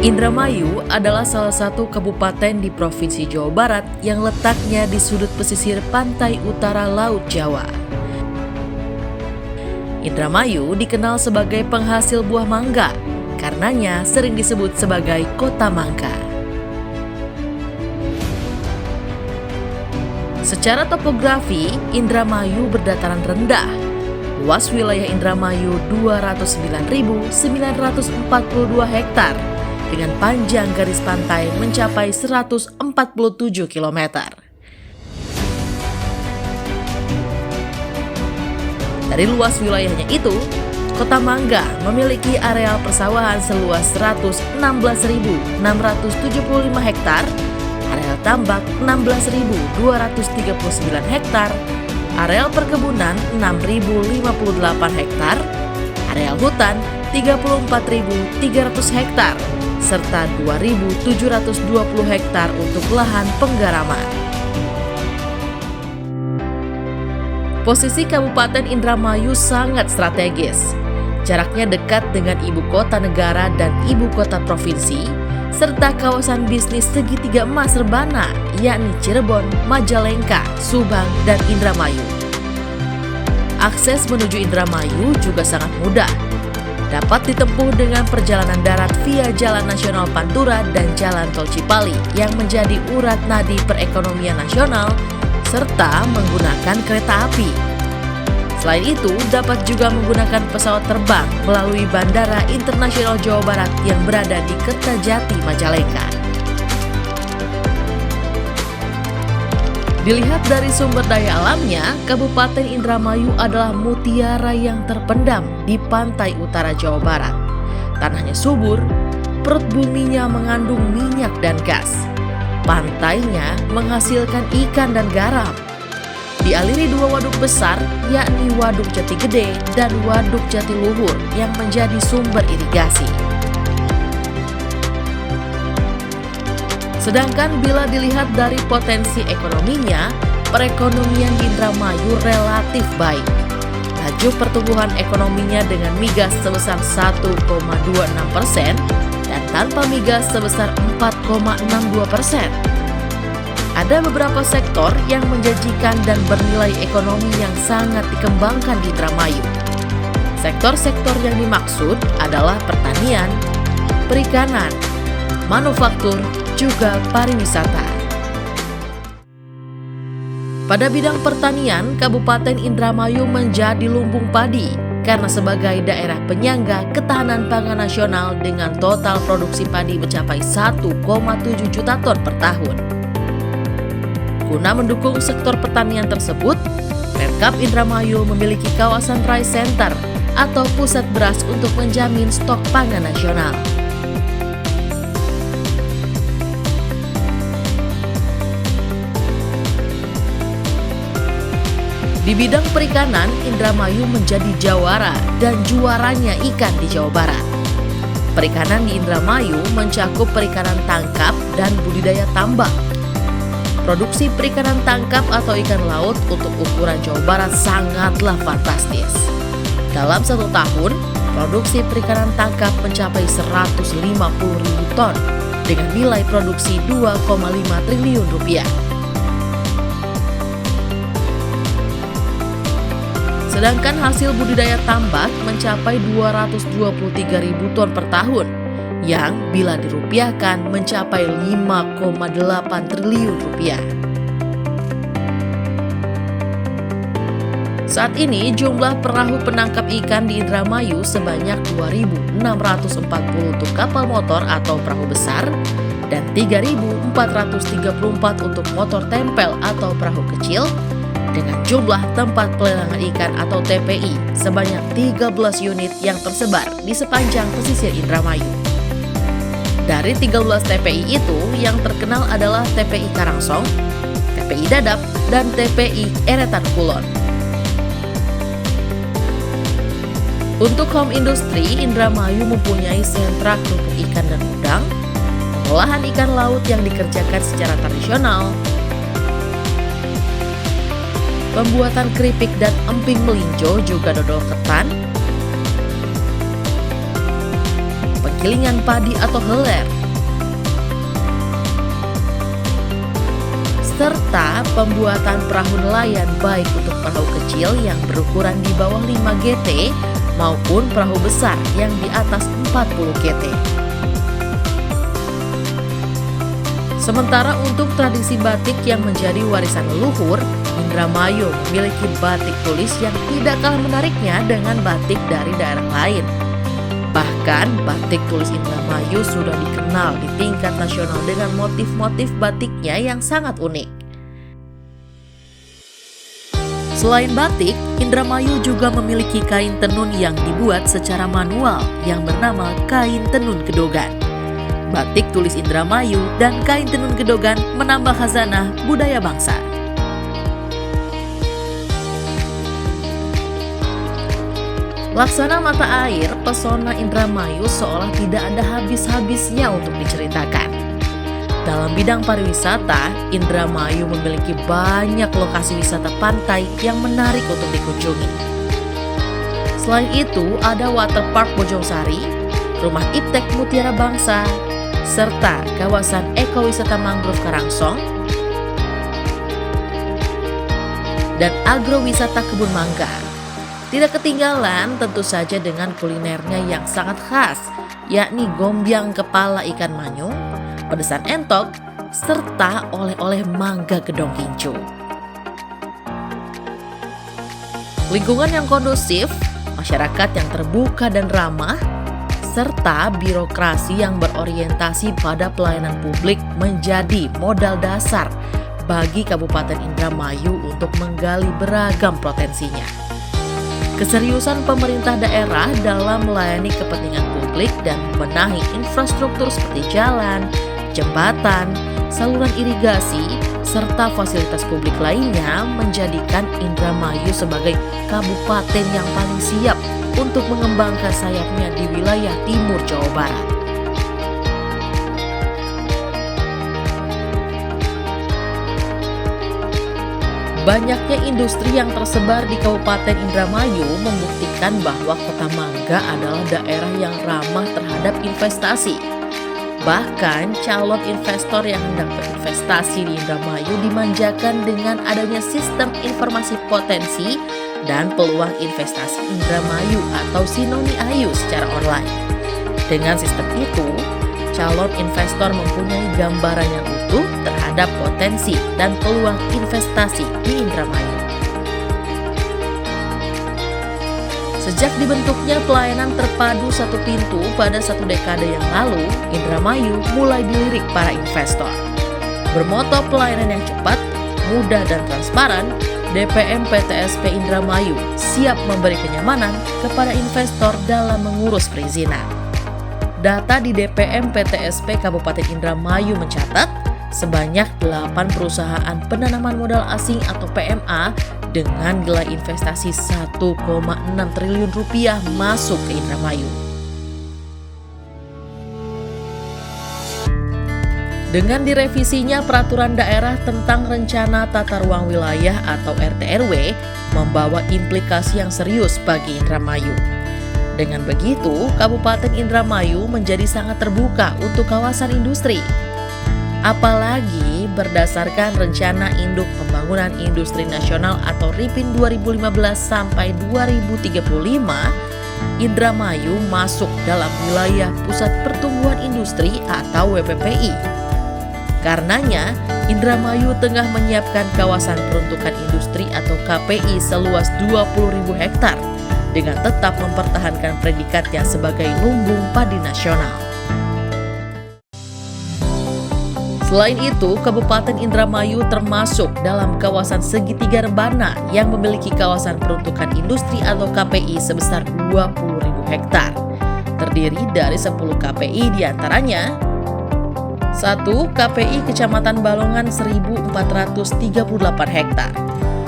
Indramayu adalah salah satu kabupaten di Provinsi Jawa Barat yang letaknya di sudut pesisir pantai utara Laut Jawa. Indramayu dikenal sebagai penghasil buah mangga, karenanya sering disebut sebagai Kota Mangga. Secara topografi, Indramayu berdataran rendah. Luas wilayah Indramayu 209.942 hektar dengan panjang garis pantai mencapai 147 km. Dari luas wilayahnya itu, Kota Mangga memiliki areal persawahan seluas 116.675 hektar, areal tambak 16.239 hektar, areal perkebunan 6.058 hektar, areal hutan 34.300 hektar, serta 2.720 hektar untuk lahan penggaraman. Posisi Kabupaten Indramayu sangat strategis. Jaraknya dekat dengan ibu kota negara dan ibu kota provinsi, serta kawasan bisnis segitiga emas Rebana, yakni Cirebon, Majalengka, Subang, dan Indramayu. Akses menuju Indramayu juga sangat mudah. Dapat ditempuh dengan perjalanan darat via Jalan Nasional Pantura dan Jalan Tol Cipali yang menjadi urat nadi perekonomian nasional, serta menggunakan kereta api. Selain itu, dapat juga menggunakan pesawat terbang melalui Bandara Internasional Jawa Barat yang berada di Kertajati, Majalengka. Dilihat dari sumber daya alamnya, Kabupaten Indramayu adalah mutiara yang terpendam di pantai utara Jawa Barat. Tanahnya subur, perut buminya mengandung minyak dan gas. Pantainya menghasilkan ikan dan garam. Dialiri dua waduk besar, yakni Waduk Jati Gede dan Waduk Jatiluhur yang menjadi sumber irigasi. Sedangkan bila dilihat dari potensi ekonominya, perekonomian di Indramayu relatif baik. Laju pertumbuhan ekonominya dengan migas sebesar 1,26% dan tanpa migas sebesar 4,62%. Ada beberapa sektor yang menjanjikan dan bernilai ekonomi yang sangat dikembangkan di Indramayu. Sektor-sektor yang dimaksud adalah pertanian, perikanan, manufaktur, juga pariwisata. Pada bidang pertanian, Kabupaten Indramayu menjadi lumbung padi karena sebagai daerah penyangga ketahanan pangan nasional dengan total produksi padi mencapai 1,7 juta ton per tahun. Guna mendukung sektor pertanian tersebut, Pemkab Indramayu memiliki kawasan rice center atau pusat beras untuk menjamin stok pangan nasional. Di bidang perikanan, Indramayu menjadi jawara dan juaranya ikan di Jawa Barat. Perikanan di Indramayu mencakup perikanan tangkap dan budidaya tambak. Produksi perikanan tangkap atau ikan laut untuk ukuran Jawa Barat sangatlah fantastis. Dalam 1 tahun, produksi perikanan tangkap mencapai 150.000 ton dengan nilai produksi 2,5 triliun rupiah. Sedangkan hasil budidaya tambak mencapai 223.000 ton per tahun, yang bila dirupiahkan mencapai 5,8 triliun rupiah. Saat ini jumlah perahu penangkap ikan di Indramayu sebanyak 2.640 untuk kapal motor atau perahu besar dan 3.434 untuk motor tempel atau perahu kecil, dengan jumlah tempat pelelangan ikan atau TPI sebanyak 13 unit yang tersebar di sepanjang pesisir Indramayu. Dari 13 TPI itu, yang terkenal adalah TPI Karangsong, TPI Dadap, dan TPI Eretan Kulon. Untuk home industry, Indramayu mempunyai sentra kerupuk ikan dan udang, pengolahan ikan laut yang dikerjakan secara tradisional, pembuatan keripik dan emping melinjo juga dodol ketan, penggilingan padi atau heler, serta pembuatan perahu nelayan baik untuk perahu kecil yang berukuran di bawah 5 GT maupun perahu besar yang di atas 40 GT. Sementara untuk tradisi batik yang menjadi warisan leluhur, Indramayu memiliki batik tulis yang tidak kalah menariknya dengan batik dari daerah lain. Bahkan batik tulis Indramayu sudah dikenal di tingkat nasional dengan motif-motif batiknya yang sangat unik. Selain batik, Indramayu juga memiliki kain tenun yang dibuat secara manual yang bernama kain tenun Gedogan. Batik tulis Indramayu dan kain tenun Gedogan menambah khazanah budaya bangsa. Laksana mata air, pesona Indramayu seolah tidak ada habis-habisnya untuk diceritakan. Dalam bidang pariwisata, Indramayu memiliki banyak lokasi wisata pantai yang menarik untuk dikunjungi. Selain itu, ada Waterpark Bojong-Sari, Rumah Iptek Mutiara Bangsa, serta kawasan ekowisata mangrove Karangsong dan agrowisata Kebun Mangga. Tidak ketinggalan tentu saja dengan kulinernya yang sangat khas, yakni gombyang kepala ikan manyung, pedesan entok, serta oleh-oleh mangga gedong kincu. Lingkungan yang kondusif, masyarakat yang terbuka dan ramah, serta birokrasi yang berorientasi pada pelayanan publik menjadi modal dasar bagi Kabupaten Indramayu untuk menggali beragam potensinya. Keseriusan pemerintah daerah dalam melayani kepentingan publik dan membenahi infrastruktur seperti jalan, jembatan, saluran irigasi, serta fasilitas publik lainnya menjadikan Indramayu sebagai kabupaten yang paling siap untuk mengembangkan sayapnya di wilayah timur Jawa Barat. Banyaknya industri yang tersebar di Kabupaten Indramayu membuktikan bahwa Kota Mangga adalah daerah yang ramah terhadap investasi. Bahkan calon investor yang hendak berinvestasi di Indramayu dimanjakan dengan adanya sistem informasi potensi dan peluang investasi Indramayu atau Sinoni Ayu secara online. Dengan sistem itu, calon investor mempunyai gambaran yang utuh terhadap potensi dan peluang investasi di Indramayu. Sejak dibentuknya pelayanan terpadu satu pintu pada 1 dekade yang lalu, Indramayu mulai dilirik para investor. Bermoto pelayanan yang cepat, mudah dan transparan, DPM PTSP Indramayu siap memberi kenyamanan kepada investor dalam mengurus perizinan. Data di DPM PTSP Kabupaten Indramayu mencatat sebanyak 8 perusahaan penanaman modal asing atau PMA dengan nilai investasi 1,6 triliun rupiah masuk ke Indramayu. Dengan direvisinya Peraturan Daerah tentang Rencana Tata Ruang Wilayah atau RT/RW membawa implikasi yang serius bagi Indramayu. Dengan begitu, Kabupaten Indramayu menjadi sangat terbuka untuk kawasan industri. Apalagi berdasarkan Rencana Induk Pembangunan Industri Nasional atau RIPIN 2015 sampai 2035, Indramayu masuk dalam wilayah Pusat Pertumbuhan Industri atau WPPI. Karenanya, Indramayu tengah menyiapkan kawasan peruntukan industri atau KPI seluas 20.000 hektar dengan tetap mempertahankan predikatnya sebagai lumbung padi nasional. Selain itu, Kabupaten Indramayu termasuk dalam kawasan segitiga rebana yang memiliki kawasan peruntukan industri atau KPI sebesar 20.000 hektar. Terdiri dari 10 KPI diantaranya: 1. KPI Kecamatan Balongan 1.438 hektar.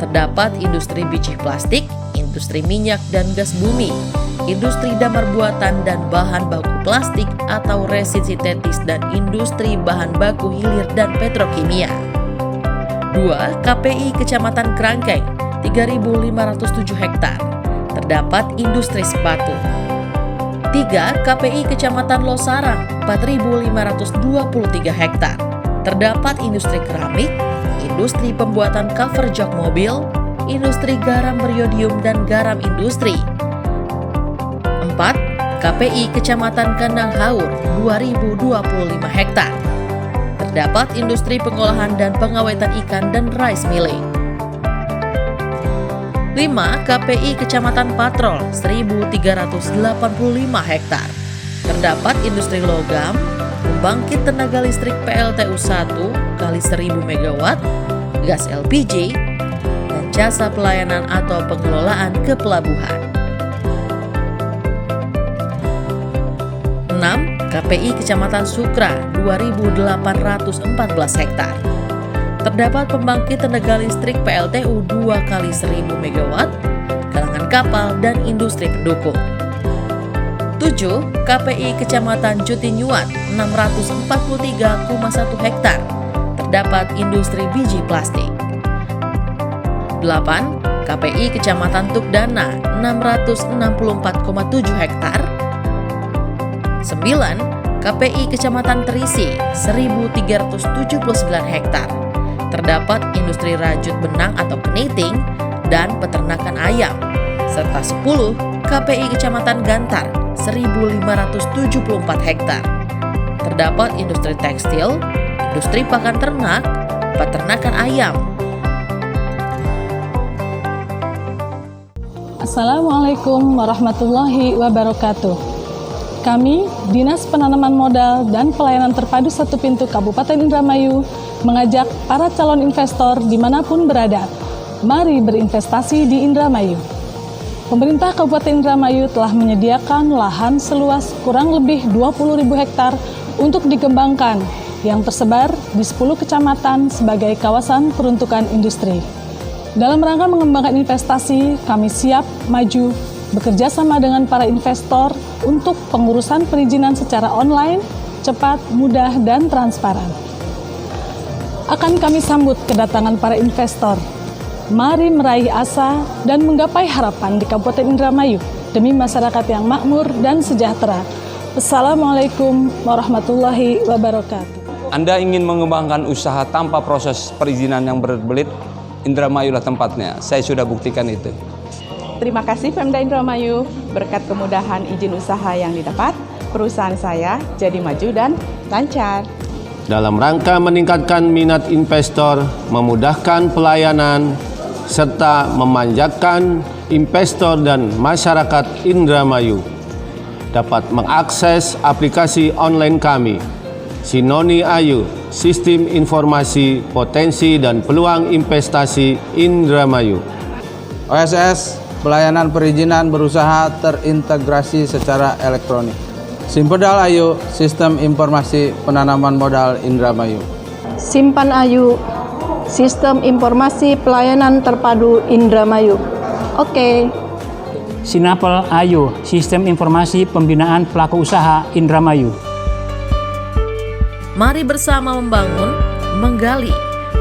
Terdapat industri biji plastik, industri minyak dan gas bumi, industri damar buatan dan bahan baku plastik atau resin sintetis dan industri bahan baku hilir dan petrokimia. 2. KPI Kecamatan Kerangkeng 3.507 hektar. Terdapat industri sepatu. 3. KPI Kecamatan Losarang 4.523 hektar. Terdapat industri keramik, industri pembuatan cover jok mobil, industri garam beriodium dan garam industri. 4. KPI Kecamatan Kandang Haur 2025 hektar. Terdapat industri pengolahan dan pengawetan ikan dan rice milling. 5. KPI Kecamatan Patrol 1385 hektar. Terdapat industri logam, pembangkit tenaga listrik PLTU 1 kali 1000 MW, gas LPG, dan jasa pelayanan atau pengelolaan ke pelabuhan. 6. KPI Kecamatan Sukra 2814 hektar. Terdapat pembangkit tenaga listrik PLTU 2 kali 1000 MW, galangan kapal, dan industri pendukung. 7. KPI Kecamatan Jutinyuat 643,1 hektar. Terdapat industri biji plastik. 8. KPI Kecamatan Tukdana 664,7 hektar. 9. KPI Kecamatan Terisi 1379 hektar. Terdapat industri rajut benang atau knitting dan peternakan ayam, serta 10 KPI Kecamatan Gantar 1574 hektar. Terdapat industri tekstil, industri pakan ternak, peternakan ayam. Assalamualaikum warahmatullahi wabarakatuh. Kami, Dinas Penanaman Modal dan Pelayanan Terpadu Satu Pintu Kabupaten Indramayu, mengajak para calon investor dimanapun berada, mari berinvestasi di Indramayu. Pemerintah Kabupaten Indramayu telah menyediakan lahan seluas kurang lebih 20.000 hektar untuk dikembangkan, yang tersebar di 10 kecamatan sebagai kawasan peruntukan industri. Dalam rangka mengembangkan investasi, kami siap maju bekerja sama dengan para investor untuk pengurusan perizinan secara online, cepat, mudah, dan transparan. Akan kami sambut kedatangan para investor. Mari meraih asa dan menggapai harapan di Kabupaten Indramayu demi masyarakat yang makmur dan sejahtera. Assalamualaikum warahmatullahi wabarakatuh. Anda ingin mengembangkan usaha tanpa proses perizinan yang berbelit? Indramayu lah tempatnya. Saya sudah buktikan itu. Terima kasih Pemda Indramayu, berkat kemudahan izin usaha yang didapat, perusahaan saya jadi maju dan lancar. Dalam rangka meningkatkan minat investor, memudahkan pelayanan, serta memanjakan investor dan masyarakat Indramayu, dapat mengakses aplikasi online kami, Sinoni Ayu, Sistem Informasi Potensi dan Peluang Investasi Indramayu. OSS, pelayanan perizinan berusaha terintegrasi secara elektronik. Simpedal Ayu, Sistem Informasi Penanaman Modal Indramayu. Simpan Ayu, Sistem Informasi Pelayanan Terpadu Indramayu. Oke. Sinapel Ayu, Sistem Informasi Pembinaan Pelaku Usaha Indramayu. Mari bersama membangun, menggali,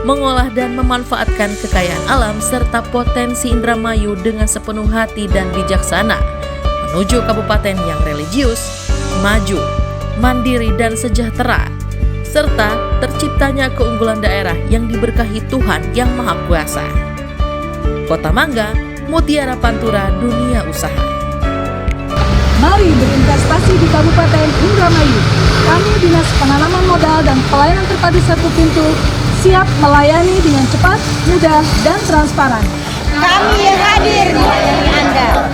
mengolah dan memanfaatkan kekayaan alam serta potensi Indramayu dengan sepenuh hati dan bijaksana menuju kabupaten yang religius, maju, mandiri dan sejahtera, serta terciptanya keunggulan daerah yang diberkahi Tuhan Yang Maha Kuasa. Kota Mangga, Mutiara Pantura Dunia Usaha. Mari berinvestasi di Kabupaten Indramayu. Kami Dinas Penanaman Modal dan Pelayanan Terpadu Satu Pintu siap melayani dengan cepat, mudah, dan transparan. Kami hadir di Anda.